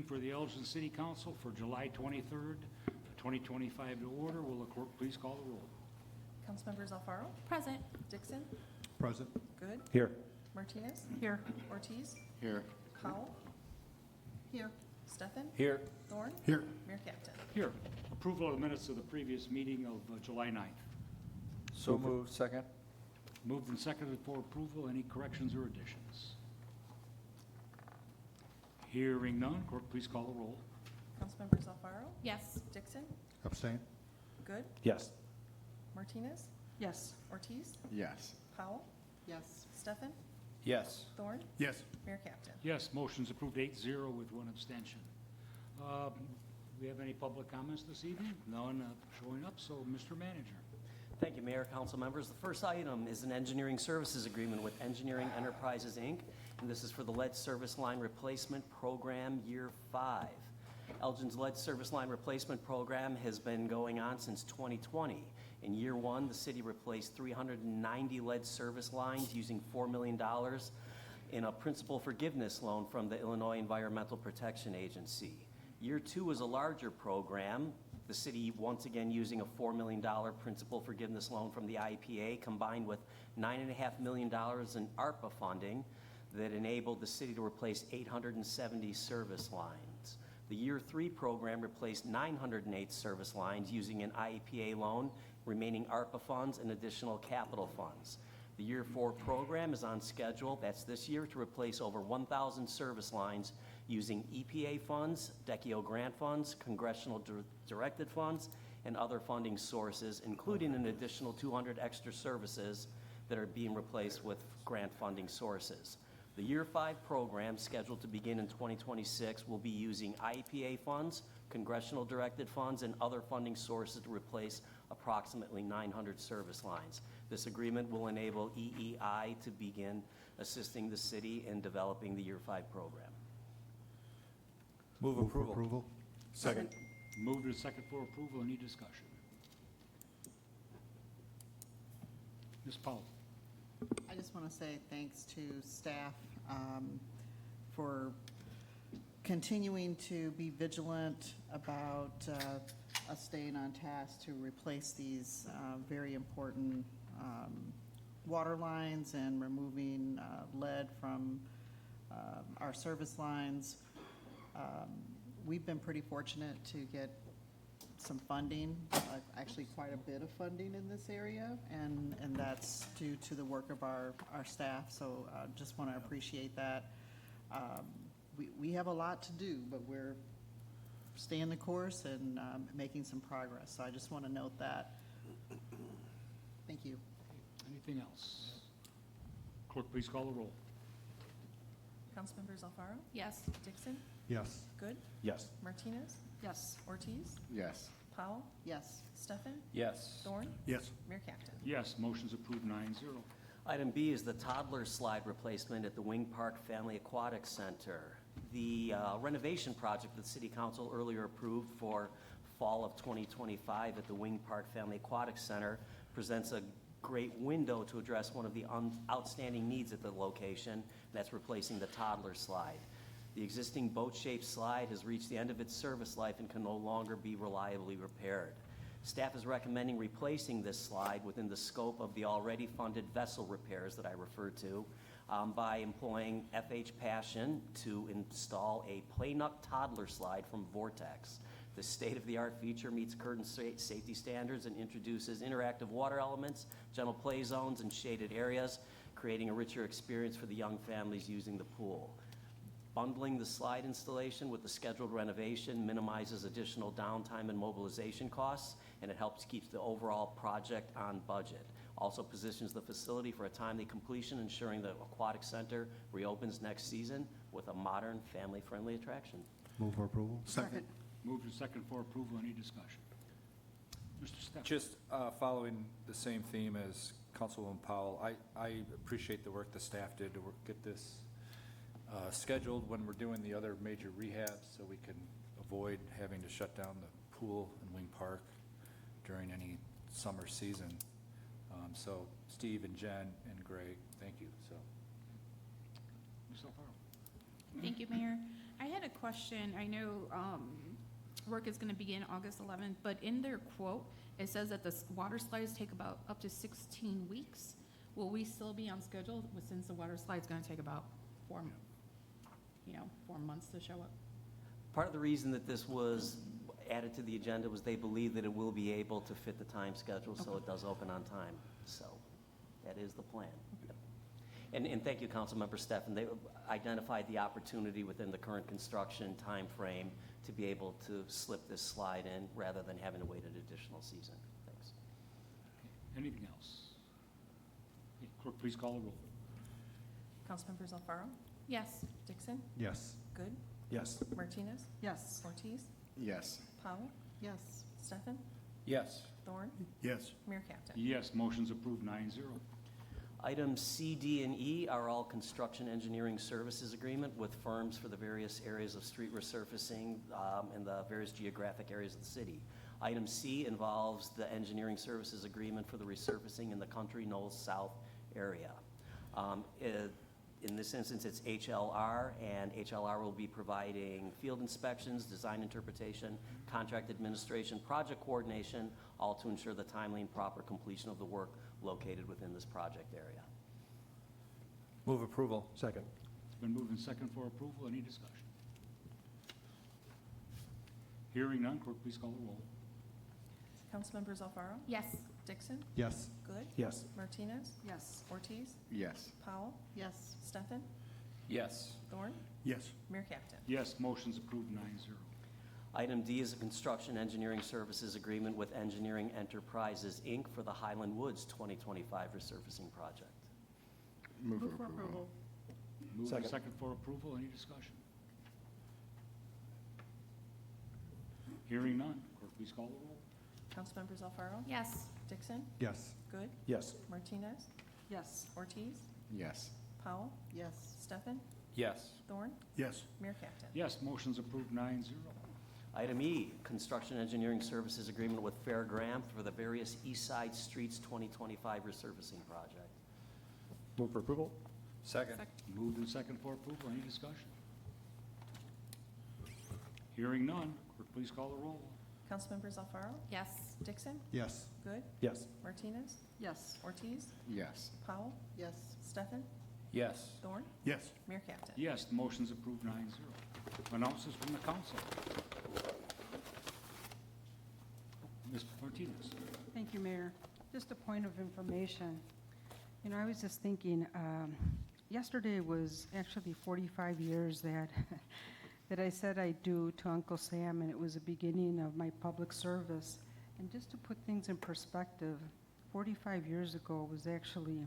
for the Elgin City Council for July 23rd, 2025 to order. Will the clerk please call the roll? Councilmembers Alfaro, Present. Dixon, Present. Good, Here. Martinez, Here. Ortiz, Here. Powell. Here. Stefan, Here. Thorne, Here. Mayor Captain. Here. Approval of the minutes of the previous meeting of July 9th. So moved. Second. Moved and seconded for approval. Any corrections or additions? Hearing none, clerk please call the roll. Councilmembers Alfaro, Yes. Dixon, Abstain. Good, Yes. Martinez, Yes. Ortiz, Yes. Powell, Yes. Stefan, Yes. Thorne, Yes. Mayor Captain. Yes, motion's approved 8-0 with one abstention. We have any public comments this evening? None showing up, so Mr. Manager. Thank you, Mayor, council members. The first item is an engineering services agreement with Engineering Enterprises, Inc., and this is for the lead service line replacement program, year 5. Elgin's lead service line replacement program has been going on since 2020. In year 1, the city replaced 390 lead service lines using $4 million in a principal forgiveness loan from the Illinois Environmental Protection Agency. Year 2 is a larger program. The city once again using a $4 million principal forgiveness loan from the IPA combined with $9.5 million in ARPA funding that enabled the city to replace 870 service lines. The Year 3 program replaced 908 service lines using an IEPA loan, remaining ARPA funds, and additional capital funds. The Year 4 program is on schedule, that's this year, to replace over 1,000 service lines using EPA funds, DECIO grant funds, congressional directed funds, and other funding sources, including an additional 200 extra services that are being replaced with grant funding sources. The Year 5 program, scheduled to begin in 2026, will be using IEPA funds, congressional directed funds, and other funding sources to replace approximately 900 service lines. This agreement will enable EEI to begin assisting the city in developing the Year 5 program. Move approval. Second. Moved and second for approval. Any discussion? Ms. Powell. I just want to say thanks to staff for continuing to be vigilant about us staying on task to replace these very important water lines and removing lead from our service lines. We've been pretty fortunate to get some funding, actually quite a bit of funding in this area, and that's due to the work of our staff, so just want to appreciate that. We have a lot to do, but we're staying the course and making some progress, so I just want to note that. Thank you. Anything else? Clerk, please call the roll. Councilmembers Alfaro, Yes. Dixon, Yes. Good, Yes. Martinez, Yes. Ortiz, Yes. Powell, Yes. Stefan, Yes. Thorne, Yes. Mayor Captain. Yes, motion's approved 9-0. Item B is the Toddler slide replacement at the Wing Park Family Aquatic Center. The renovation project that the City Council earlier approved for fall of 2025 at the Wing Park Family Aquatic Center presents a great window to address one of the outstanding needs at the location, that's replacing the Toddler slide. The existing boat-shaped slide has reached the end of its service life and can no longer be reliably repaired. Staff is recommending replacing this slide within the scope of the already funded vessel repairs that I referred to by employing FH Passion to install a Playnuck Toddler slide from Vortex. The state-of-the-art feature meets current safety standards and introduces interactive water elements, gentle play zones, and shaded areas, creating a richer experience for the young families using the pool. Bundling the slide installation with the scheduled renovation minimizes additional downtime and mobilization costs, and it helps keep the overall project on budget. Also positions the facility for a timely completion, ensuring the Aquatic Center reopens next season with a modern, family-friendly attraction. Move for approval. Second. Moved and second for approval. Any discussion? Mr. Stefan. Just following the same theme as Councilwoman Powell, I appreciate the work the staff did to get this scheduled when we're doing the other major rehabs, so we can avoid having to shut down the pool in Wing Park during any summer season. So Steve and Jen and Greg, thank you. So. Ms. Alfaro. Thank you, Mayor. I had a question. I know work is going to begin August 11th, but in their quote, it says that the water slides take about up to 16 weeks. Will we still be on schedule since the water slide's going to take about 4 months to show up? Part of the reason that this was added to the agenda was they believe that it will be able to fit the time schedule, so it does open on time. So that is the plan. And thank you, Councilmember Stefan. They identified the opportunity within the current construction time frame to be able to slip this slide in rather than having to wait an additional season. Thanks. Anything else? Okay, Clerk, please call the roll. Councilmembers Alfaro, Yes. Dixon, Yes. Good, Yes. Martinez, Yes. Ortiz, Yes. Powell, Yes. Stefan, Yes. Thorne, Yes. Mayor Captain. Yes, motion's approved 9-0. Items C, D, and E are all construction engineering services agreement with firms for the various areas of street resurfacing in the various geographic areas of the city. Item C involves the engineering services agreement for the resurfacing in the Country Knolls South area. In this instance, it's HLR, and HLR will be providing field inspections, design interpretation, contract administration, project coordination, all to ensure the timely and proper completion of the work located within this project area. Move approval. Second. It's been moved and second for approval. Any discussion? Hearing none, clerk, please call the roll. Councilmembers Alfaro, Yes. Dixon, Yes. Good, Yes. Martinez, Yes. Ortiz, Yes. Powell, Yes. Stefan, Yes. Thorne, Yes. Mayor Captain. Yes, motion's approved 9-0. Item D is a construction engineering services agreement with Engineering Enterprises, Inc. for the Highland Woods 2025 resurfacing project. Move for approval. Moved and Second. second for approval. Any discussion? Hearing none, clerk, please call the roll. Councilmembers Alfaro, Yes. Dixon, Yes. Good, Yes. Martinez, Yes. Ortiz, Yes. Powell, Yes. Stefan, Yes. Thorne, Yes. Mayor Captain. Yes, motion's approved 9-0. Item E, construction engineering services agreement with Fehr for the various East Side Streets 2025 resurfacing project. Move for approval. Second. Moved and second for approval. Any discussion? Hearing none, clerk, please call the roll. Councilmembers Alfaro, Yes. Dixon, Yes. Good, Yes. Martinez, Yes. Ortiz, Yes. Powell, Yes. Stefan, Yes. Thorne, Yes. Mayor Captain. Yes, the motion's approved 9-0. Announces from the council. Ms. Martinez. Thank you, Mayor. Just a point of information. You know, I was just thinking, yesterday was actually 45 years that, that I said I'd do to Uncle Sam, and it was the beginning of my public service. And just to put things in perspective, 45 years ago was actually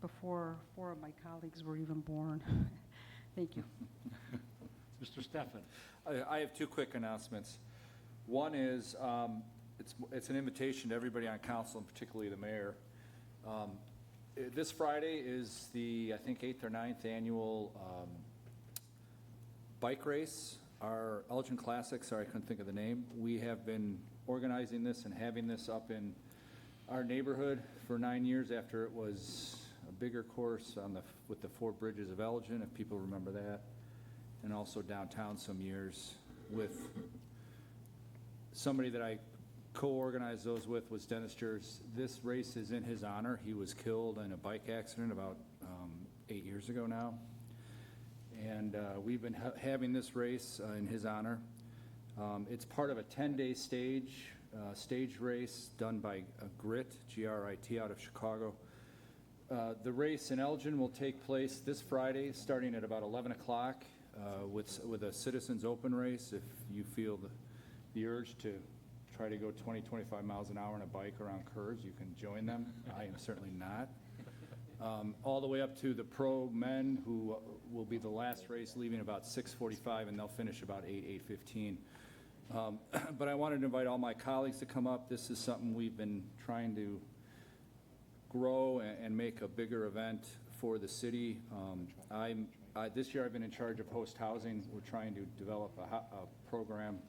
before 4 of my colleagues were even born. Thank you. Mr. Stefan. I have two quick announcements. One is, it's an invitation to everybody on council, and particularly the mayor. This Friday is the, I think, 8th or 9th annual bike race. Our Elgin Classic, sorry, I couldn't think of the name. We have been organizing this and having this up in our neighborhood for 9 years after it was a bigger course on with the 4 bridges of Elgin, if people remember that, and also downtown some years with somebody that I co-organized those with was Dennis Jers. This race is in his honor. He was killed in a bike accident about 8 years ago now. And we've been having this race in his honor. It's part of a 10-day stage race done by GRIT, G-R-I-T, out of Chicago. The race in Elgin will take place this Friday, starting at about 11 o'clock with a citizens open race. If you feel the urge to try to go 20, 25 miles an hour on a bike around curves, you can join them. I am certainly not. All the way up to the pro men, who will be the last race, leaving about 6:45, and they'll finish about 8:15. But I wanted to invite all my colleagues to come up. This is something we've been trying to grow and make a bigger event for the city. This year I've been in charge of host housing. We're trying to develop a program.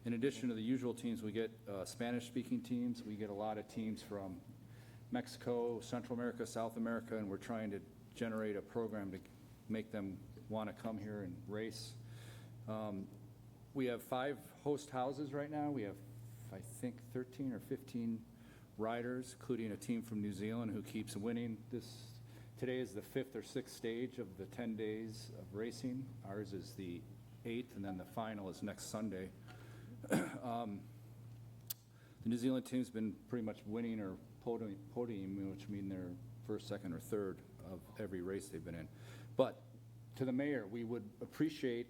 In addition to the usual teams, we get Spanish-speaking teams. We get a lot of teams from Mexico, Central America, South America, and we're trying to generate a program to make them want to come here and race. We have 5 host houses right now. We have, I think, 13 or 15 riders, including a team from New Zealand who keeps winning. Today is the 5th or 6th stage of the 10 days of racing. Ours is the 8th, and then the final is next Sunday. The New Zealand team's been pretty much winning or podium, which mean they're first, second, or third of every race they've been in. But to the mayor, we would appreciate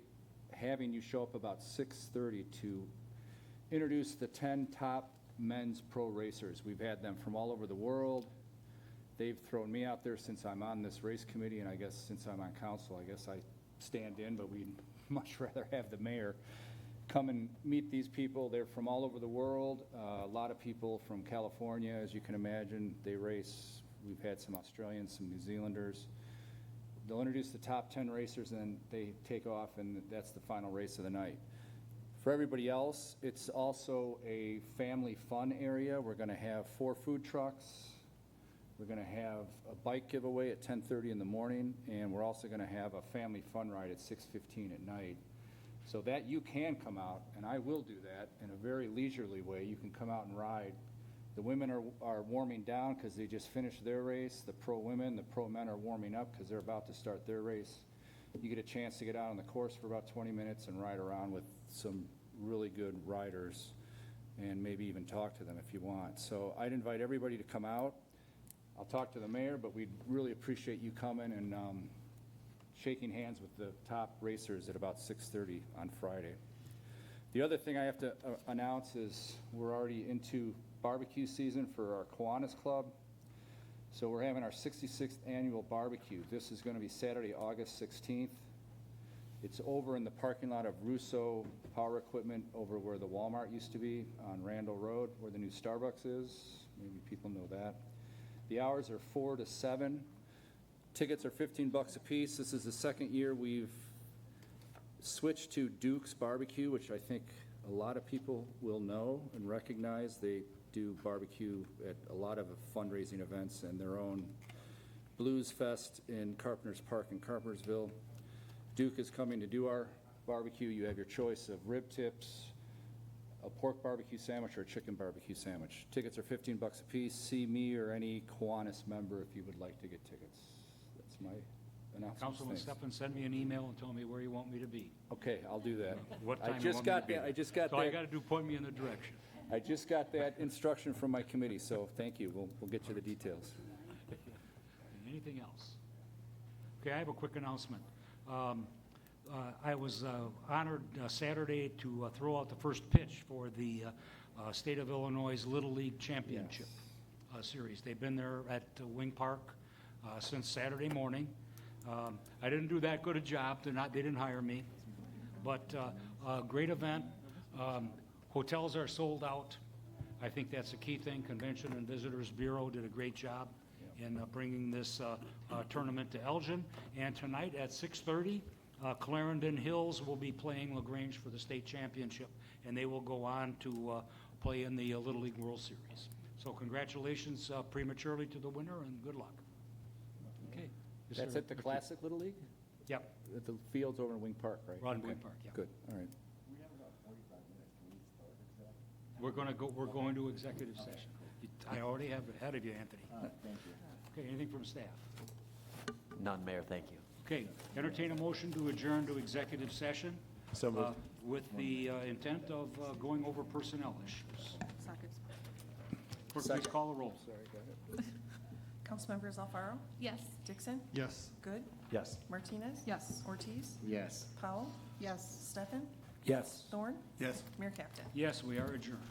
having you show up about 6:30 to introduce the 10 top men's pro racers. We've had them from all over the world. They've thrown me out there since I'm on this race committee, and I guess since I'm on council, I guess I stand in, but we'd much rather have the mayor come and meet these people. They're from all over the world. A lot of people from California, as you can imagine. They race. We've had some Australians, some New Zealanders. They'll introduce the top 10 racers, and then they take off, and that's the final race of the night. For everybody else, it's also a family fun area. We're going to have 4 food trucks. We're going to have a bike giveaway at 10:30 in the morning, and we're also going to have a family fun ride at 6:15 at night. So that you can come out, and I will do that in a very leisurely way. You can come out and ride. The women are warming down because they just finished their race. The pro women, the pro men are warming up because they're about to start their race. You get a chance to get out on the course for about 20 minutes and ride around with some really good riders and maybe even talk to them if you want. So I'd invite everybody to come out. I'll talk to the mayor, but we'd really appreciate you coming and shaking hands with the top racers at about 6:30 on Friday. The other thing I have to announce is we're already into barbecue season for our Kiwanis Club. So we're having our 66th annual barbecue. This is going to be Saturday, August 16th. It's over in the parking lot of Russo Power Equipment over where the Walmart used to be on Randall Road, where the new Starbucks is. Maybe people know that. The hours are 4 to 7. Tickets are $15 a piece. This is the second year we've switched to Duke's Barbecue, which I think a lot of people will know and recognize. They do barbecue at a lot of fundraising events and their own Blues Fest in Carpenter's Park in Carpentersville. Duke is coming to do our barbecue. You have your choice of rib tips, a pork barbecue sandwich, or a chicken barbecue sandwich. Tickets are $15 a piece. See me or any Kiwanis member if you would like to get tickets. That's my announcement. Councilman Steffen, send me an email and tell me where you want me to be. Okay, I'll do that. What I time you just want me to got be that. there. I just got So all you that. got to do, point me in the direction. I just got that instruction from my committee, so thank you. We'll get you the details. Anything else? Okay, I have a quick announcement. I was honored Saturday to throw out the first pitch for the State of Illinois Little League Championship series. They've been there at Wing Park since Saturday morning. I didn't do that good a job. They didn't hire me. But a great event. Hotels are sold out. I think that's a key thing. Convention and Visitors Bureau did a great job in bringing this tournament to Elgin. And tonight at 6:30, Clarendon Hills will be playing LaGrange for the state championship, and they will go on to play in the Little League World Series. So congratulations prematurely to the winner, and good luck. Okay. Is That's there- at the Classic Little League? Yep, At the fields over in Wing Park, right? Ron Okay, Wing Park, yeah. Good, all right. We're going to executive session. I already have it ahead of you, Anthony. Thank you. Okay, anything from staff? None, Mayor, thank you. Okay, entertain a motion to adjourn to executive session So moved. with the intent of going over personnel issues. Clerk, please call the roll. Sorry, go ahead. Councilmembers Alfaro, Yes. Dixon, Yes. Good, Yes. Martinez. Yes. Ortiz, Yes. Powell, Yes. Steffen, Yes. Thorne, Yes. Mayor Captain. Yes, we are adjourned.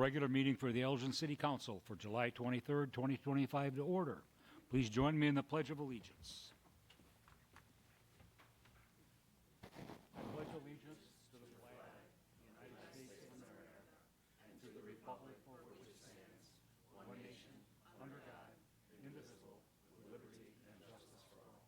regular meeting for the Elgin City Council for July 23rd, 2025 to order. Please join me in the Pledge of Allegiance. I pledge allegiance to the flag of the United States of America and to the republic for which it stands, one nation, under God, indivisible, with liberty and justice for all.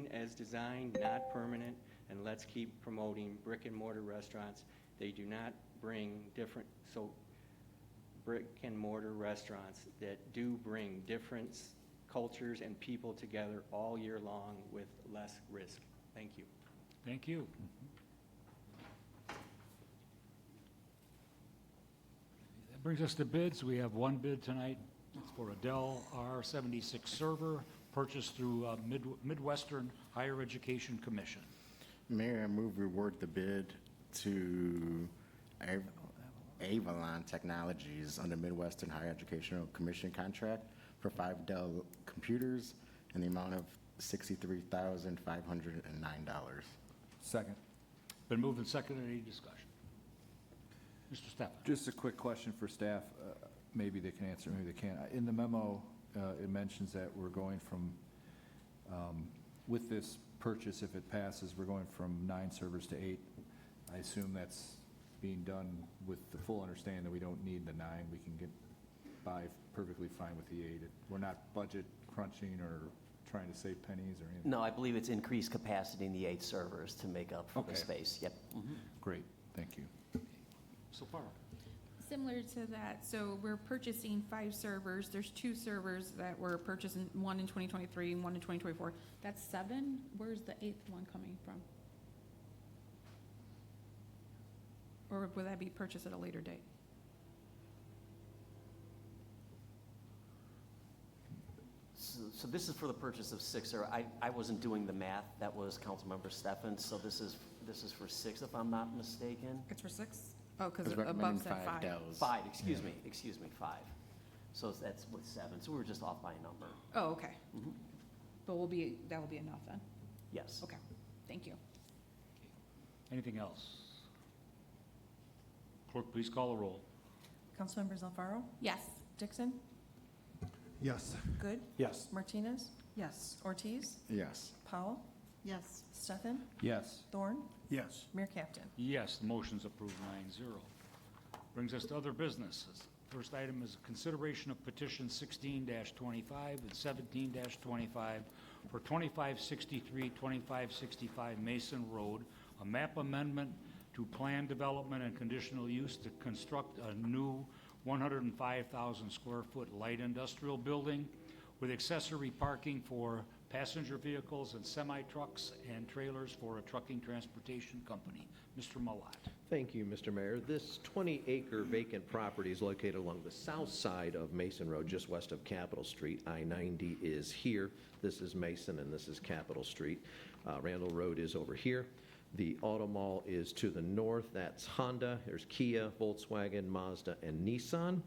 As designed, not permanent, and let's keep promoting brick and mortar restaurants. They do not bring different, so brick and mortar restaurants that do bring different cultures and people together all year long with less risk. Thank you. Thank you. That brings us to bids. We have one bid tonight. It's for a Dell R76 server purchased through Midwestern Higher Education Commission. Mayor, I move we award the bid to Avalon Technologies under Midwestern Higher Educational Commission contract for 5 Dell computers in the amount of $63,509. Second. Been moved and seconded. Any discussion? Mr. Stefan? Just a quick question for staff. Maybe they can answer, maybe they can't. In the memo, it mentions that we're going from, with this purchase, if it passes, we're going from 9 servers to 8. I assume that's being done with the full understanding that we don't need the 9. We can get by perfectly fine with the 8. We're not budget crunching or trying to save pennies or anything. No, I believe it's increased capacity in the 8 servers to make up for the Okay. space. Yep. Great, thank you. So far. Similar to that, so we're purchasing 5 servers. There's 2 servers that we're purchasing, one in 2023 and one in 2024. That's 7. Where's the 8th one coming from? Or would that be purchased at a later date? So this is for the purchase of 6 servers. I wasn't doing the math. That was Councilmember Stefan. So this is for 6, if I'm not mistaken. It's for 6? Oh, because It's recommending above said 5. Dells. 5, excuse me, 5. So that's with 7. So we were just off by a number. Oh, okay. Mhm. But that will be enough then? Yes. Okay, thank you. Anything else? Clerk, please call the roll. Councilmembers Alfaro, Yes. Dixon, Yes. Good, Yes. Martinez, Yes. Ortiz, Yes. Powell, Yes. Stefan, Yes. Thorne, Yes. Mayor Captain. Yes, the motion's approved 9-0. Brings us to other businesses. First item is consideration of petition 16-25 and 17-25 for 2563, 2565 Mason Road, a map amendment to plan development and conditional use to construct a new 105,000 square foot light industrial building with accessory parking for passenger vehicles and semi-trucks and trailers for a trucking transportation company. Mr. Malat. Thank you, Mr. Mayor. This 20-acre vacant property is located along the south side of Mason Road, just west of Capitol Street. I-90 is here. This is Mason, and this is Capitol Street. Randall Road is over here. The Auto Mall is to the north. That's Honda. There's Kia, Volkswagen, Mazda, and Nissan.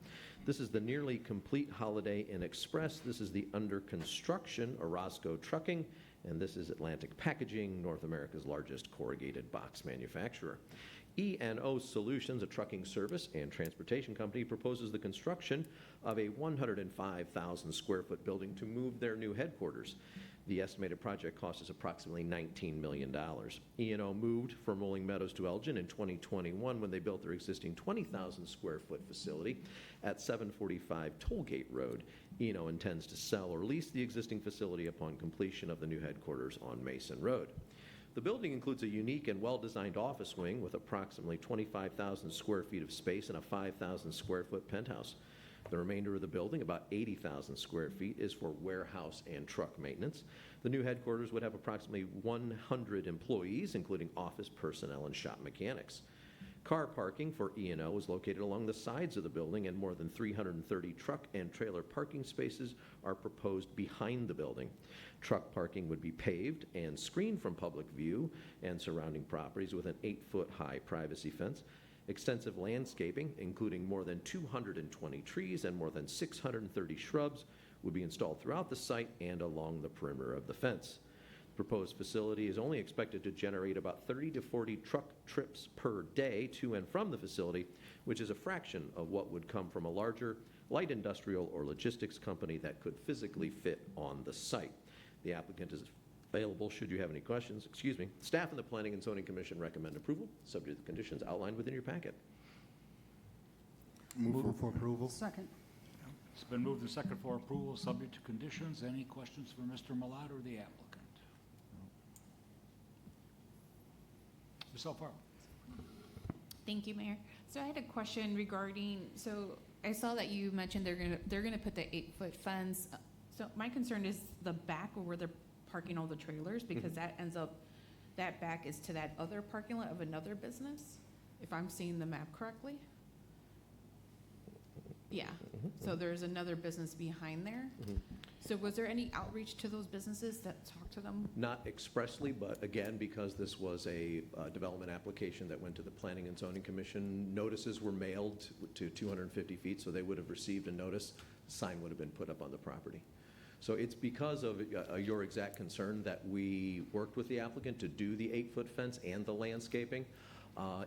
This is the nearly complete Holiday Inn Express. This is the under construction Orozco Trucking, and this is Atlantic Packaging, North America's largest corrugated box manufacturer. E&O Solutions, a trucking service and transportation company, proposes the construction of a 105,000 square foot building to move their new headquarters. The estimated project cost is approximately $19 million. E&O moved from Rolling Meadows to Elgin in 2021 when they built their existing 20,000 square foot facility at 745 Tollgate Road. E&O intends to sell or lease the existing facility upon completion of the new headquarters on Mason Road. The building includes a unique and well-designed office wing with approximately 25,000 square feet of space and a 5,000 square foot penthouse. The remainder of the building, about 80,000 square feet, is for warehouse and truck maintenance. The new headquarters would have approximately 100 employees, including office personnel and shop mechanics. Car parking for E&O is located along the sides of the building, and more than 330 truck and trailer parking spaces are proposed behind the building. Truck parking would be paved and screened from public view and surrounding properties with an 8-foot-high privacy fence. Extensive landscaping, including more than 220 trees and more than 630 shrubs, would be installed throughout the site and along the perimeter of the fence. The proposed facility is only expected to generate about 30 to 40 truck trips per day to and from the facility, which is a fraction of what would come from a larger light industrial or logistics company that could physically fit on the site. The applicant is available should you have any questions. Staff and the Planning and Zoning Commission recommend approval, subject to the conditions outlined within your packet. Move for approval. Second. It's been moved and seconded for approval, subject to conditions. Any questions for Mr. Malat or the applicant? Ms. Alfaro? Thank you, Mayor. So I had a question regarding, so I saw that you mentioned they're gonna put the 8-foot fence. So my concern is the back where they're parking all the trailers, because that ends up, that back is to that other parking lot of another business, if I'm seeing the map correctly? Yeah, so there's another business behind there. So was there any outreach to those businesses that talked to them? Not expressly, but again, because this was a development application that went to the Planning and Zoning Commission, notices were mailed to 250 feet, so they would have received a notice. Sign would have been put up on the property. So it's because of your exact concern that we worked with the applicant to do the 8-foot fence and the landscaping.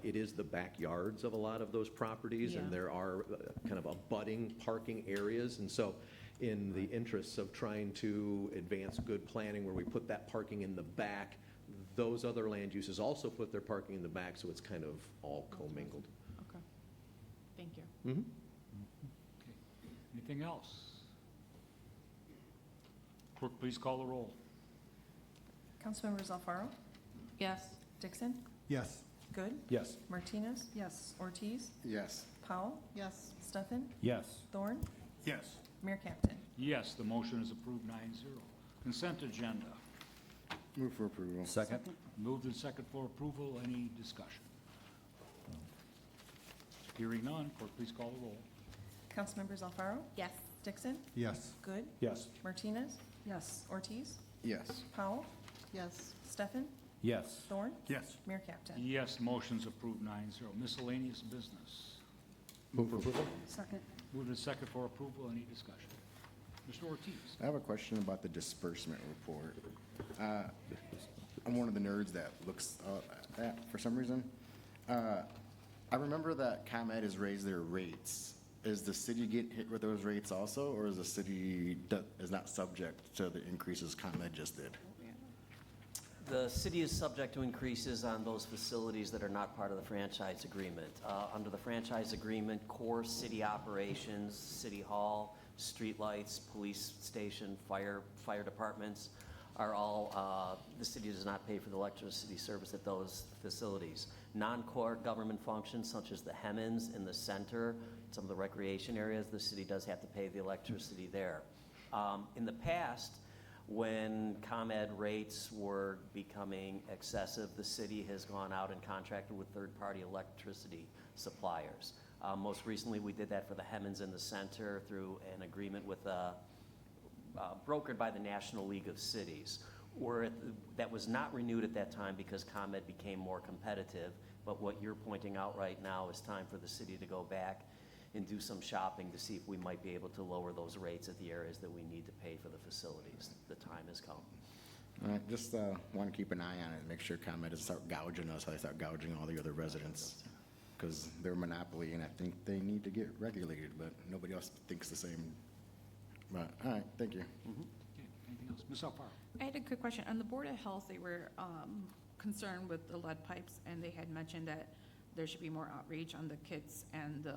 It is the backyards of a lot of those properties, and Yeah. there are kind of abutting parking areas. And so in the interests of trying to advance good planning where we put that parking in the back, those other land uses also put their parking in the back, so it's kind of all commingled. Okay, thank you. Okay. Anything else? Clerk, please call the roll. Councilmembers Alfaro, Yes. Dixon, Yes. Good, Yes. Martinez, Yes. Ortiz, Yes. Powell, Yes. Stefan, Yes. Thorne, Yes. Mayor Captain. Yes, the motion is approved 9-0. Consent agenda. Move for approval. Second? Moved and second for approval. Any discussion? Hearing none, clerk, please call the roll. Councilmembers Alfaro, Yes. Dixon, Yes. Good, Yes. Martinez, Yes. Ortiz, Yes. Powell, Yes. Stefan, Yes. Thorne, Yes. Mayor Captain. Yes, motion's approved 9-0. Miscellaneous business. Move for approval? Second. Moved and second for approval. Any discussion? Mr. Ortiz? I have a question about the disbursement report. I'm one of the nerds that looks at that for some reason. I remember that ComEd has raised their rates. Is the city getting hit with those rates also, or is the city is not subject to the increases ComEd just did? The city is subject to increases on those facilities that are not part of the franchise agreement. Under the franchise agreement, core city operations, city hall, streetlights, police station, fire departments are all, the city does not pay for the electricity service at those facilities. Non-core government functions such as the Hemmons in the center, some of the recreation areas, the city does have to pay the electricity there. In the past, when ComEd rates were becoming excessive, the city has gone out and contracted with third-party electricity suppliers. Most recently, we did that for the Hemmons in the center through an agreement with brokered by the National League of Cities. That was not renewed at that time because ComEd became more competitive. But what you're pointing out right now is time for the city to go back and do some shopping to see if we might be able to lower those rates at the areas that we need to pay for the facilities. The time has come. All right, just want to keep an eye on it and make sure ComEd doesn't start gouging us, how they start gouging all the other residents. Because they're a monopoly, and I think they need to get regulated, but nobody else thinks the same. But, all right, thank you. Okay, anything else? Ms. Alfaro? I had a quick question. On the Board of Health, they were concerned with the lead pipes, and they had mentioned that there should be more outreach on the kits and the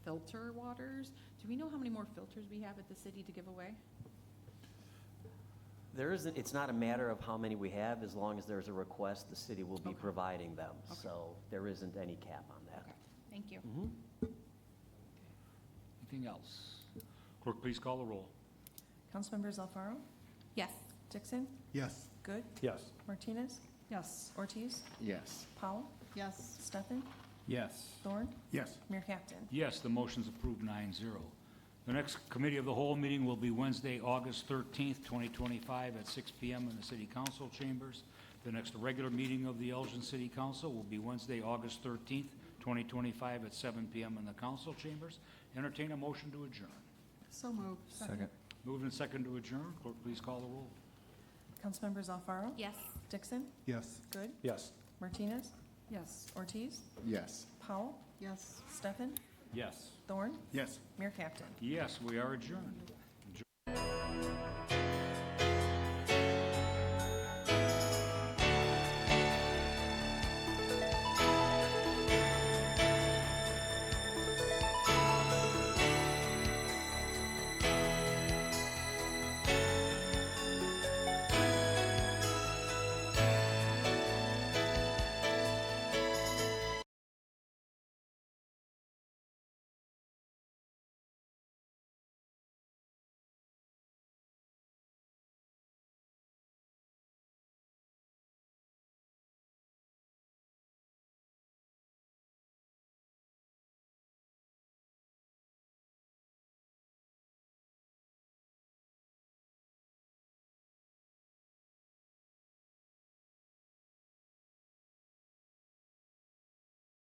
filter waters. Do we know how many more filters we have at the city to give away? There isn't, it's not a matter of how many we have, as long as there's a request, the city will be Okay. providing them. Okay. So there isn't any cap on that. Okay, thank you. Anything else? Clerk, please call the roll. Councilmembers Alfaro, Yes. Dixon, Yes. Good, Yes. Martinez, Yes. Ortiz, Yes. Powell, Yes. Stefan, Yes. Thorne, Yes. Mayor Captain. Yes, the motion's approved 9-0. The next committee of the whole meeting will be Wednesday, August 13th, 2025 at 6 p.m. in the city council chambers. The next regular meeting of the Elgin City Council will be Wednesday, August 13th, 2025 at 7 p.m. in the council chambers. Entertain a motion to adjourn. So moved. Second? Moved and second to adjourn. Clerk, please call the roll. Councilmembers Alfaro, Yes. Dixon, Yes. Good, Yes. Martinez, Yes. Ortiz, Yes. Powell, Yes. Stefan, Yes. Thorne, Yes. Mayor Captain. Yes, we are adjourned.